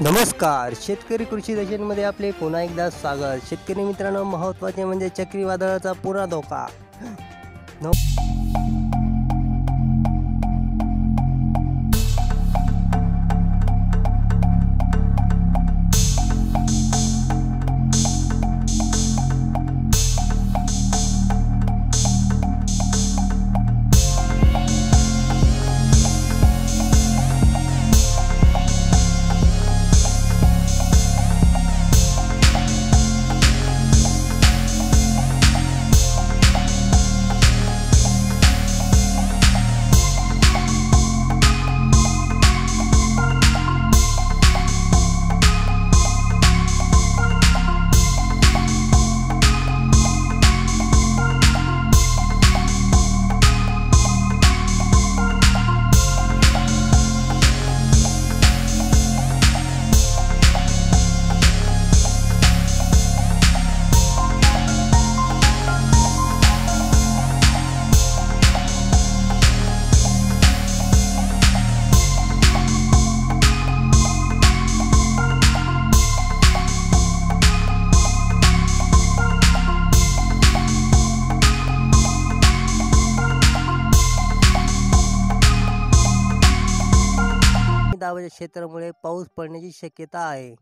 नमस्कार, शेतकरी कृषी दर्शनमध्ये आपले पुन्हा एकदा स्वागत. शेतकरी मित्रांनो, महत्त्वाचे म्हणजे चक्रीवादळाचा पुन्हा धोका. दाबाच्या क्षेत्रामुळे पाऊस पडण्याची शक्यता आहे.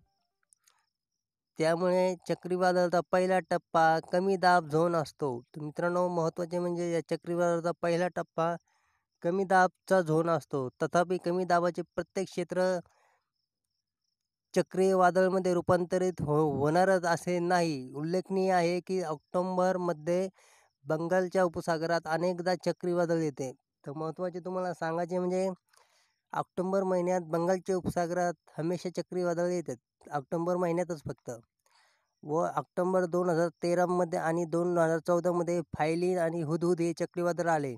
त्यामुळे चक्रीवादळाचा पहिला टप्पा कमी दाब झोन असतो. तर मित्रांनो, महत्त्वाचे म्हणजे या चक्रीवादळाचा पहिला टप्पा कमी दाबचा झोन असतो. तथापि कमी दाबाचे प्रत्येक क्षेत्र चक्रीवादळामध्ये रूपांतरित होणारच असे नाही. उल्लेखनीय आहे की ऑक्टोबरमध्ये बंगालच्या उपसागरात अनेकदा चक्रीवादळ येते. तर महत्त्वाचे तुम्हाला सांगायचे म्हणजे ऑक्टोबर महिन्यात बंगालच्या उपसागरात हमेशा चक्रीवादळ येतात. ऑक्टोबर महिन्यातच फक्त. व ऑक्टोबर 2013मध्ये आणि 2014मध्ये फायलिन आणि हुदहुद हे चक्रीवादळ आले.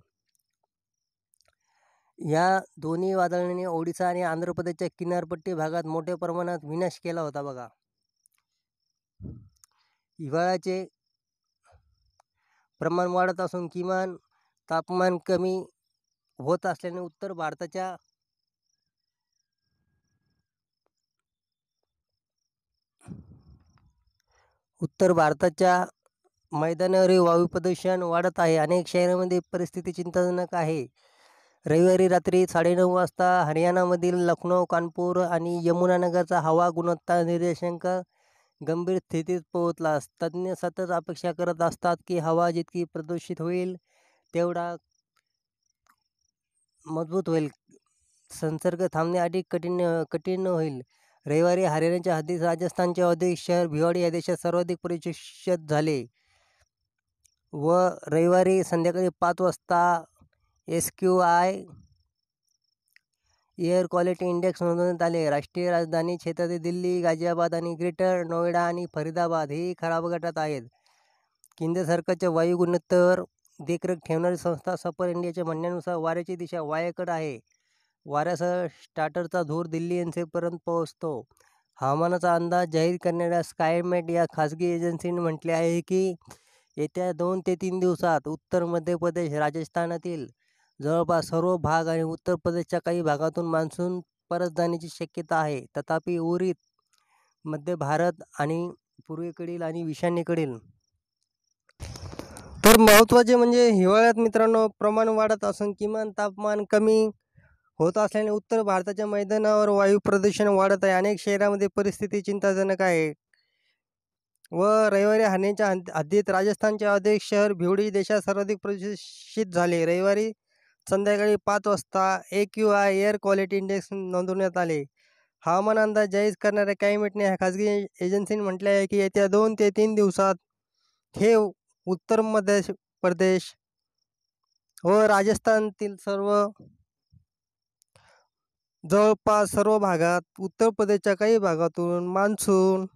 या दोन्ही वादळांनी ओडिशा आणि आंध्र प्रदेशच्या किनारपट्टी भागात मोठ्या प्रमाणात विनाश केला होता बघा. हिवाळ्याचे प्रमाण वाढत असून किमान तापमान कमी होत असल्याने उत्तर भारताच्या मैदानावरील वायू प्रदूषण वाढत आहे. अनेक शहरांमध्ये परिस्थिती चिंताजनक आहे. रविवारी रात्री 9:30 वाजता हरियाणामधील लखनौ, कानपूर आणि यमुनानगरचा हवा गुणवत्ता निर्देशांक गंभीर स्थितीत पोहोचला. तज्ज्ञ सतत अपेक्षा करत असतात की हवा जितकी प्रदूषित होईल तेवढा मजबूत होईल. संसर्ग थांबणे अधिक कठीण होईल. रविवारी हरियाणाच्या हद्दीत राजस्थानचे औद्योगिक शहर भिवाडी या देशात सर्वाधिक प्रदूषित झाले व रविवारी संध्याकाळी 5 वाजता SQI एअर क्वालिटी इंडेक्स नोंदवण्यात आले. राष्ट्रीय राजधानी क्षेत्रातील दिल्ली, गाझियाबाद आणि ग्रेटर नोएडा आणि फरीदाबाद ही खराब गटात आहेत. केंद्र सरकारच्या वायू गुणवत्तेवर देखरेख ठेवणारी संस्था सफर इंडियाच्या म्हणण्यानुसार वाऱ्याची दिशा वायेकडे आहे. वाऱ्यासह स्टार्टरचा धूर दिल्ली एनसीपर्यंत पोहोचतो. हवामानाचा अंदाज जाहीर करणाऱ्या स्कायमेट या खासगी एजन्सीने म्हटले आहे की येत्या 2 ते 3 दिवसात उत्तर मध्य प्रदेश, राजस्थानातील जवळपास सर्व भाग आणि उत्तर प्रदेशच्या काही भागातून मान्सून परत जाण्याची शक्यता आहे. तथापि उर्वरित मध्य भारत आणि पूर्वेकडील आणि ईशान्येकडील तर महत्त्वाचे म्हणजे हिवाळ्यात मित्रांनो प्रमाण वाढत असून किमान तापमान कमी होत असल्याने उत्तर भारताच्या मैदानावर वायू प्रदूषण वाढत आहे. अनेक शहरांमध्ये परिस्थिती चिंताजनक आहे. व रविवारी हरियाणाच्या हद्दीत राजस्थानचे औद्योगिक शहर भिवडी देशात सर्वाधिक प्रदूषित झाले. रविवारी संध्याकाळी 5 वाजता AQI एअर क्वालिटी इंडेक्स नोंदवण्यात आले. हवामान अंदाज जाहीर करणाऱ्या स्कायमेटने ह्या खासगी एजन्सीने म्हटले आहे की येत्या 2 ते 3 दिवसात हे उत्तर मध्य प्रदेश व राजस्थानातील जवळपास सर्व भागात, उत्तर प्रदेशच्या काही भागातून मान्सून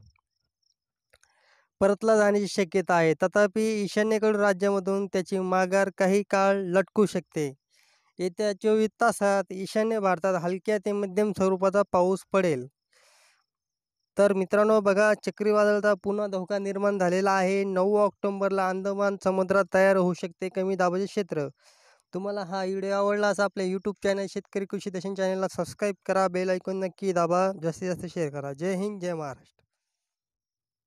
परतला जाण्याची शक्यता आहे. तथापि ईशान्येकडील राज्यामधून त्याची माघार काही काळ लटकू शकते. येत्या 24 तासात ईशान्य भारतात हलक्या ते मध्यम स्वरूपाचा पाऊस पडेल. तर मित्रांनो बघा, चक्रीवादळाचा पुन्हा धोका निर्माण झालेला आहे. 9 ऑक्टोबरला अंदमान समुद्रात तयार होऊ शकते कमी दाबाचे क्षेत्र. तुम्हाला हा व्हिडिओ आवडला असा आपल्या यूट्यूब चॅनल शेतकरी कृषी दर्शन चॅनलला सबस्क्राईब करा, बेल ऐकून नक्की दाबा, जास्तीत जास्त शेअर करा. जय हिंद, जय महाराष्ट्र.